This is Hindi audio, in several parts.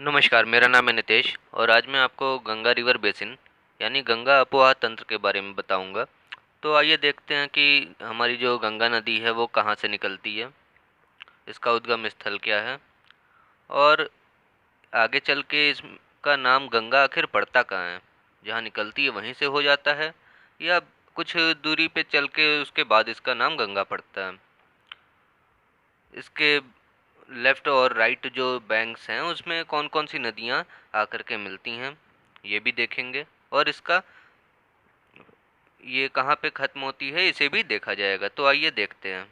नमस्कार, मेरा नाम है नितेश और आज मैं आपको गंगा रिवर बेसिन यानी गंगा अपोहा तंत्र के बारे में बताऊंगा। तो आइए देखते हैं कि हमारी जो गंगा नदी है वो कहाँ से निकलती है, इसका उद्गम स्थल क्या है और आगे चल के इसका नाम गंगा आखिर पड़ता कहाँ है। जहाँ निकलती है वहीं से हो जाता है या कुछ दूरी पे चल के उसके बाद इसका नाम गंगा पड़ता है। इसके लेफ्ट और राइट जो बैंक्स हैं उसमें कौन कौन सी नदियाँ आकर के मिलती हैं ये भी देखेंगे और इसका ये कहाँ पे ख़त्म होती है इसे भी देखा जाएगा। तो आइए देखते हैं।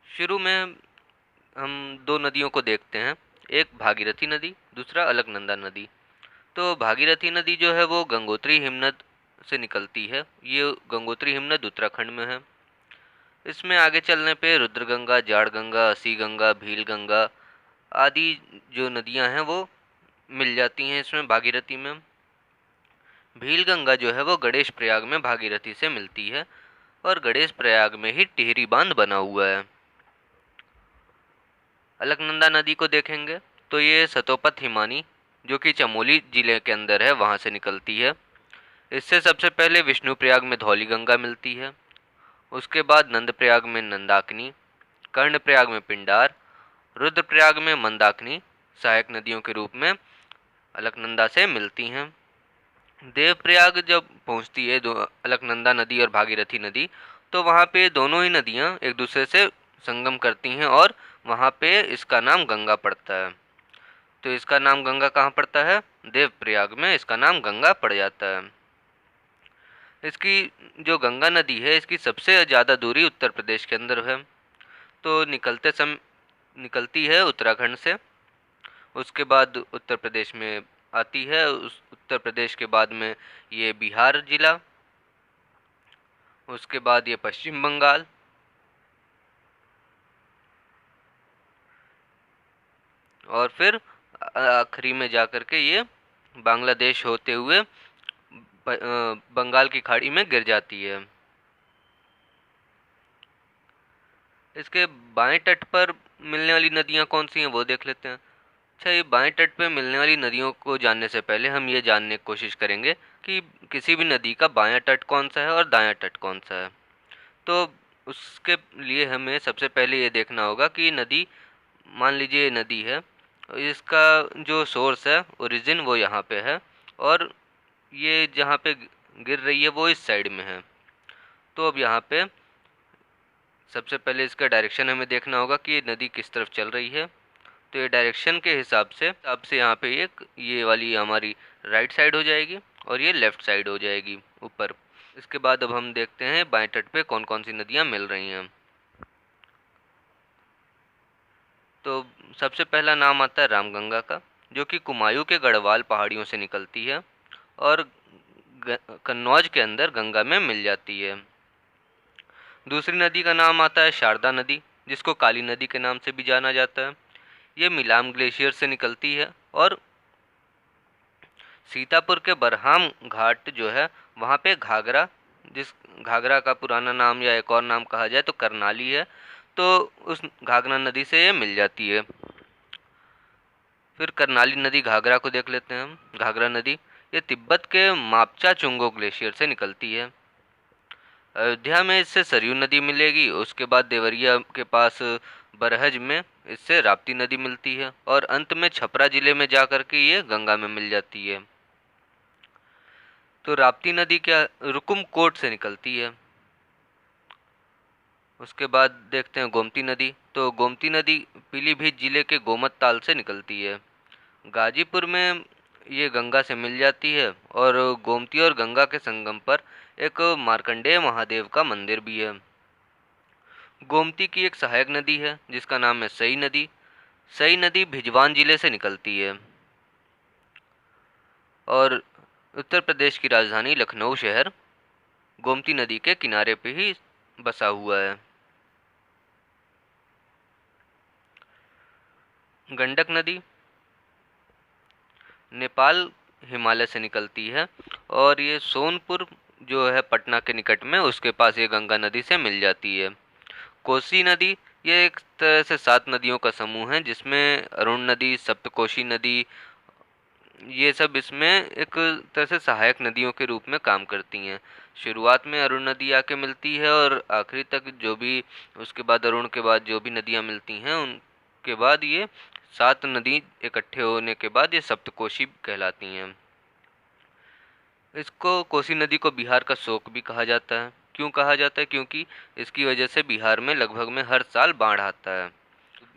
शुरू में हम दो नदियों को देखते हैं, एक भागीरथी नदी, दूसरा अलकनंदा नदी। तो भागीरथी नदी जो है वो गंगोत्री हिमनद से निकलती है। ये गंगोत्री हिमनद उत्तराखंड में है। इसमें आगे चलने पे रुद्रगंगा, जाड़गंगा, असी गंगा, भील गंगा आदि जो नदियां हैं वो मिल जाती हैं इसमें भागीरथी में। भील गंगा जो है वो गणेश प्रयाग में भागीरथी से मिलती है और गणेश प्रयाग में ही टिहरी बांध बना हुआ है। अलकनंदा नदी को देखेंगे तो ये सतोपत हिमानी जो कि चमोली जिले के अंदर है वहाँ से निकलती है। इससे सबसे पहले विष्णुप्रयाग में धौली गंगा मिलती है, उसके बाद नंदप्रयाग में नंदाकिनी, कर्णप्रयाग में पिंडार, रुद्रप्रयाग में मंदाकिनी सहायक नदियों के रूप में अलकनंदा से मिलती हैं। देवप्रयाग जब पहुंचती है अलकनंदा नदी और भागीरथी नदी, तो वहाँ पे दोनों ही नदियाँ एक दूसरे से संगम करती हैं और वहाँ पे इसका नाम गंगा पड़ता है। तो इसका नाम गंगा कहाँ पड़ता है? देवप्रयाग में इसका नाम गंगा पड़ जाता है। इसकी जो गंगा नदी है इसकी सबसे ज़्यादा दूरी उत्तर प्रदेश के अंदर है। तो निकलती है उत्तराखंड से, उसके बाद उत्तर प्रदेश में आती है, उस उत्तर प्रदेश के बाद में ये बिहार जिला, उसके बाद ये पश्चिम बंगाल और फिर आखिरी में जाकर के ये बांग्लादेश होते हुए बंगाल की खाड़ी में गिर जाती है। इसके बाएं तट पर मिलने वाली नदियाँ कौन सी हैं वो देख लेते हैं। अच्छा, ये बाएं तट पे मिलने वाली नदियों को जानने से पहले हम ये जानने की कोशिश करेंगे कि किसी भी नदी का बायां तट कौन सा है और दायां तट कौन सा है। तो उसके लिए हमें सबसे पहले ये देखना होगा कि नदी, मान लीजिए ये नदी है, इसका जो सोर्स है, ओरिजिन, वो यहाँ पे है और ये जहाँ पे गिर रही है वो इस साइड में है। तो अब यहाँ पे सबसे पहले इसका डायरेक्शन हमें देखना होगा कि ये नदी किस तरफ चल रही है। तो ये डायरेक्शन के हिसाब से यहाँ पे ये वाली हमारी राइट साइड हो जाएगी और ये लेफ्ट साइड हो जाएगी ऊपर। इसके बाद अब हम देखते हैं बाएं तट पे कौन कौन सी नदियाँ मिल रही हैं। तो सबसे पहला नाम आता है रामगंगा का, जो कि कुमायूं के गढ़वाल पहाड़ियों से निकलती है और कन्नौज के अंदर गंगा में मिल जाती है। दूसरी नदी का नाम आता है शारदा नदी, जिसको काली नदी के नाम से भी जाना जाता है। ये मिलाम ग्लेशियर से निकलती है और सीतापुर के बरहाम घाट जो है वहाँ पे घाघरा, जिस घाघरा का पुराना नाम या एक और नाम कहा जाए तो करनाली है, तो उस घाघरा नदी से ये मिल जाती है। फिर करनाली नदी घाघरा को देख लेते हैं हम। घाघरा नदी ये तिब्बत के मापचा चुंगो ग्लेशियर से निकलती है। अयोध्या में इससे सरयू नदी मिलेगी, उसके बाद देवरिया के पास बरहज में इससे राप्ती नदी मिलती है और अंत में छपरा जिले में जाकर के ये गंगा में मिल जाती है। तो राप्ती नदी क्या रुकुमकोट से निकलती है। उसके बाद देखते हैं गोमती नदी। तो गोमती नदी पीलीभीत जिले के गोमत ताल से निकलती है। गाजीपुर में ये गंगा से मिल जाती है और गोमती और गंगा के संगम पर एक मार्कंडेय महादेव का मंदिर भी है। गोमती की एक सहायक नदी है जिसका नाम है सई नदी। सई नदी भिजवान जिले से निकलती है और उत्तर प्रदेश की राजधानी लखनऊ शहर गोमती नदी के किनारे पे ही बसा हुआ है। गंडक नदी नेपाल हिमालय से निकलती है और ये सोनपुर जो है पटना के निकट में, उसके पास ये गंगा नदी से मिल जाती है। कोसी नदी ये एक तरह से 7 नदियों का समूह है, जिसमें अरुण नदी, सप्तकोशी नदी, ये सब इसमें एक तरह से सहायक नदियों के रूप में काम करती हैं। शुरुआत में अरुण नदी आके मिलती है और आखिरी तक जो भी, उसके बाद अरुण के बाद जो भी नदियाँ मिलती हैं, उनके बाद ये 7 नदी इकट्ठे होने के बाद ये सप्तकोशी कहलाती हैं। इसको, कोसी नदी को बिहार का शोक भी कहा जाता है। क्यों कहा जाता है? क्योंकि इसकी वजह से बिहार में लगभग में हर साल बाढ़ आता है।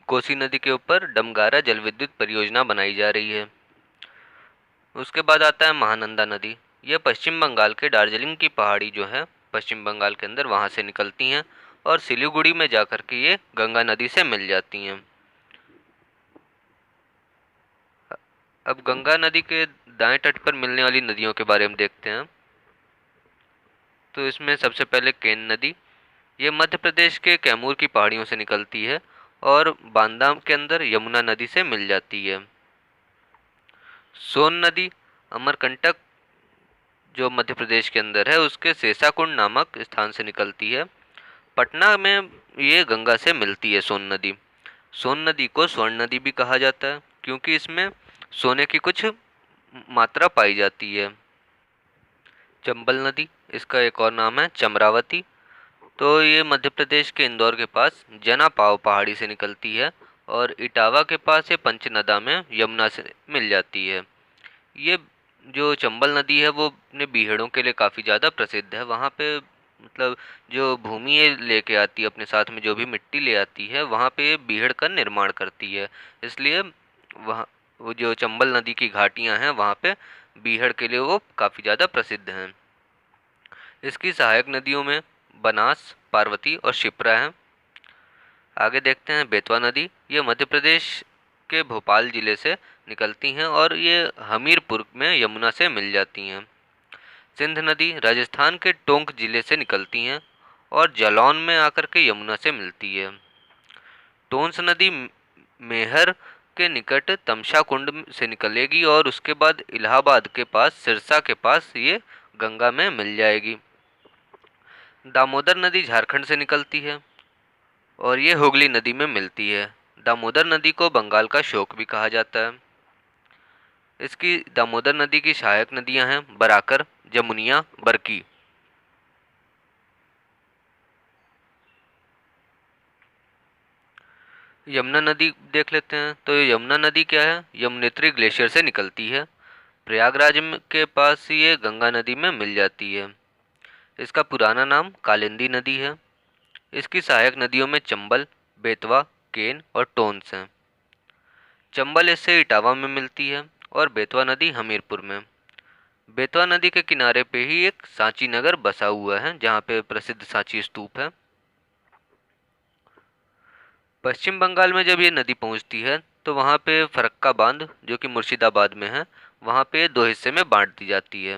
कोसी नदी के ऊपर डमगारा जल विद्युत परियोजना बनाई जा रही है। उसके बाद आता है महानंदा नदी। यह पश्चिम बंगाल के दार्जिलिंग की पहाड़ी जो है पश्चिम बंगाल के अंदर, वहाँ से निकलती हैं और सिलीगुड़ी में जाकर के ये गंगा नदी से मिल जाती हैं। अब गंगा नदी के दाएं तट पर मिलने वाली नदियों के बारे में देखते हैं। तो इसमें सबसे पहले केन नदी। ये मध्य प्रदेश के कैमूर की पहाड़ियों से निकलती है और बांदा के अंदर यमुना नदी से मिल जाती है। सोन नदी अमरकंटक जो मध्य प्रदेश के अंदर है उसके सेसाकुंड नामक स्थान से निकलती है। पटना में ये गंगा से मिलती है सोन नदी। सोन नदी को स्वर्ण नदी भी कहा जाता है क्योंकि इसमें सोने की कुछ मात्रा पाई जाती है। चंबल नदी, इसका एक और नाम है चमरावती। तो ये मध्य प्रदेश के इंदौर के पास जनापाव पहाड़ी से निकलती है और इटावा के पास ये पंचनदा में यमुना से मिल जाती है। ये जो चंबल नदी है वो अपने बीहड़ों के लिए काफ़ी ज़्यादा प्रसिद्ध है। वहाँ पे मतलब जो भूमि ये लेके आती है अपने साथ में, जो भी मिट्टी ले आती है वहाँ पे बीहड़ का निर्माण करती है। इसलिए वहाँ वो जो चंबल नदी की घाटियाँ हैं वहाँ पे बीहड़ के लिए वो काफ़ी ज़्यादा प्रसिद्ध हैं। इसकी सहायक नदियों में बनास, पार्वती और शिप्रा हैं। आगे देखते हैं बेतवा नदी। ये मध्य प्रदेश के भोपाल जिले से निकलती हैं और ये हमीरपुर में यमुना से मिल जाती हैं। सिंध नदी राजस्थान के टोंक जिले से निकलती हैं और जालौन में आकर के यमुना से मिलती है। टोंस नदी मेहर के निकट तमसा कुंड से निकलेगी और उसके बाद इलाहाबाद के पास सिरसा के पास ये गंगा में मिल जाएगी। दामोदर नदी झारखंड से निकलती है और ये हुगली नदी में मिलती है। दामोदर नदी को बंगाल का शोक भी कहा जाता है। इसकी दामोदर नदी की सहायक नदियां हैं बराकर, जमुनिया, बरकी। यमुना नदी देख लेते हैं। तो ये यमुना नदी क्या है? यमुनेत्री ग्लेशियर से निकलती है। प्रयागराज के पास ये गंगा नदी में मिल जाती है। इसका पुराना नाम कालिंदी नदी है। इसकी सहायक नदियों में चंबल, बेतवा, केन और टोंस हैं। चंबल इससे इटावा में मिलती है और बेतवा नदी हमीरपुर में। बेतवा नदी के किनारे पे ही एक सांची नगर बसा हुआ है जहाँ पे प्रसिद्ध सांची स्तूप है। पश्चिम बंगाल में जब ये नदी पहुँचती है तो वहाँ पे फरक्का बांध जो कि मुर्शिदाबाद में है, वहाँ पे दो हिस्से में बांट दी जाती है।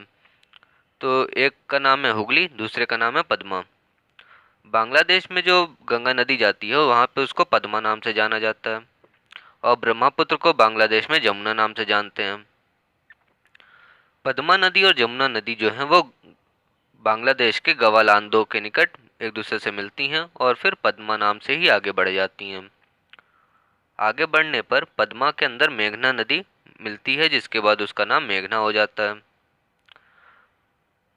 तो एक का नाम है हुगली, दूसरे का नाम है पद्मा। बांग्लादेश में जो गंगा नदी जाती है वहाँ पे उसको पद्मा नाम से जाना जाता है और ब्रह्मपुत्र को बांग्लादेश में जमुना नाम से जानते हैं। पद्मा नदी और जमुना नदी जो है वो बांग्लादेश के गवालांदो के निकट एक दूसरे से मिलती हैं और फिर पद्मा नाम से ही आगे बढ़ जाती हैं। आगे बढ़ने पर पद्मा के अंदर मेघना नदी मिलती है जिसके बाद उसका नाम मेघना हो जाता है।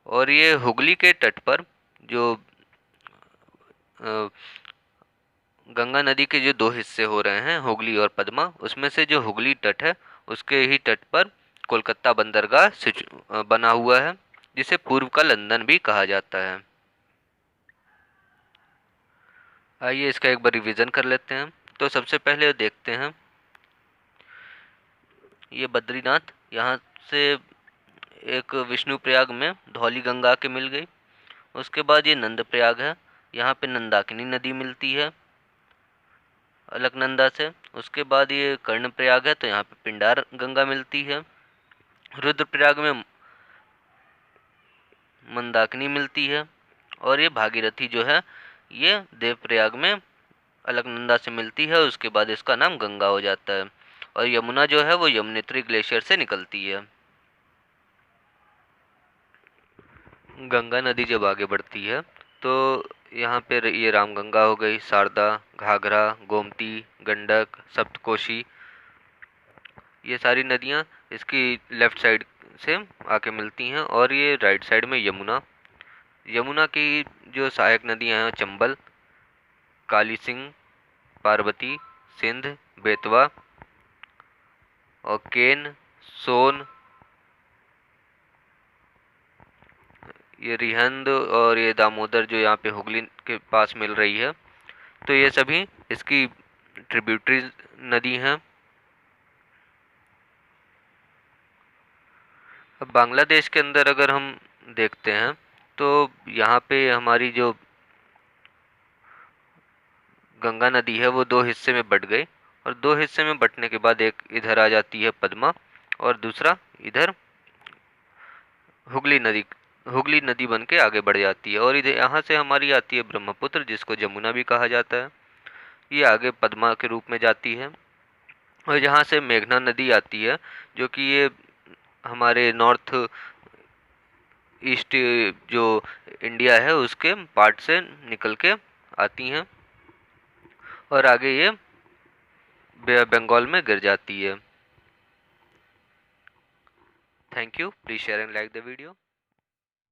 और ये हुगली के तट पर जो गंगा नदी के जो दो हिस्से हो रहे हैं हुगली और पद्मा, उसमें से जो हुगली तट है उसके ही तट पर कोलकाता बंदरगाह बना हुआ है जिसे पूर्व का लंदन भी कहा जाता है। आइए इसका एक बार रिवीजन कर लेते हैं। तो सबसे पहले देखते हैं ये बद्रीनाथ, यहाँ से एक विष्णु प्रयाग में धौली गंगा के मिल गई। उसके बाद ये नंद प्रयाग है, यहाँ पे नंदाकिनी नदी मिलती है अलकनंदा से। उसके बाद ये कर्ण प्रयाग है तो यहाँ पे पिंडार गंगा मिलती है। रुद्रप्रयाग में मंदाकिनी मिलती है और ये भागीरथी जो है ये देवप्रयाग में अलकनंदा से मिलती है। उसके बाद इसका नाम गंगा हो जाता है। और यमुना जो है वो यमुनेत्री ग्लेशियर से निकलती है। गंगा नदी जब आगे बढ़ती है तो यहाँ पे ये रामगंगा हो गई, शारदा, घाघरा, गोमती, गंडक, सप्तकोशी, ये सारी नदियाँ इसकी लेफ्ट साइड से आके मिलती हैं। और ये राइट साइड में यमुना। यमुना की जो सहायक नदियाँ हैं चंबल, काली सिंह, पार्वती, सिंध, बेतवा और केन, सोन, ये रिहंद और ये दामोदर जो यहाँ पे हुगली के पास मिल रही है, तो ये सभी इसकी ट्रिब्यूटरी नदी हैं। अब बांग्लादेश के अंदर अगर हम देखते हैं तो यहाँ पे हमारी जो गंगा नदी है वो दो हिस्से में बट गई, और दो हिस्से में बटने के बाद एक इधर आ जाती है पद्मा, और दूसरा इधर हुगली नदी बन के आगे बढ़ जाती है। और इधर यहाँ से हमारी आती है ब्रह्मपुत्र, जिसको जमुना भी कहा जाता है। ये आगे पद्मा के रूप में जाती है। और यहाँ से मेघना नदी आती है, जो कि ये हमारे नॉर्थ ईस्ट जो इंडिया है उसके पार्ट से निकल के आती हैं और आगे ये बंगाल में गिर जाती है। Thank you, please share and like the video.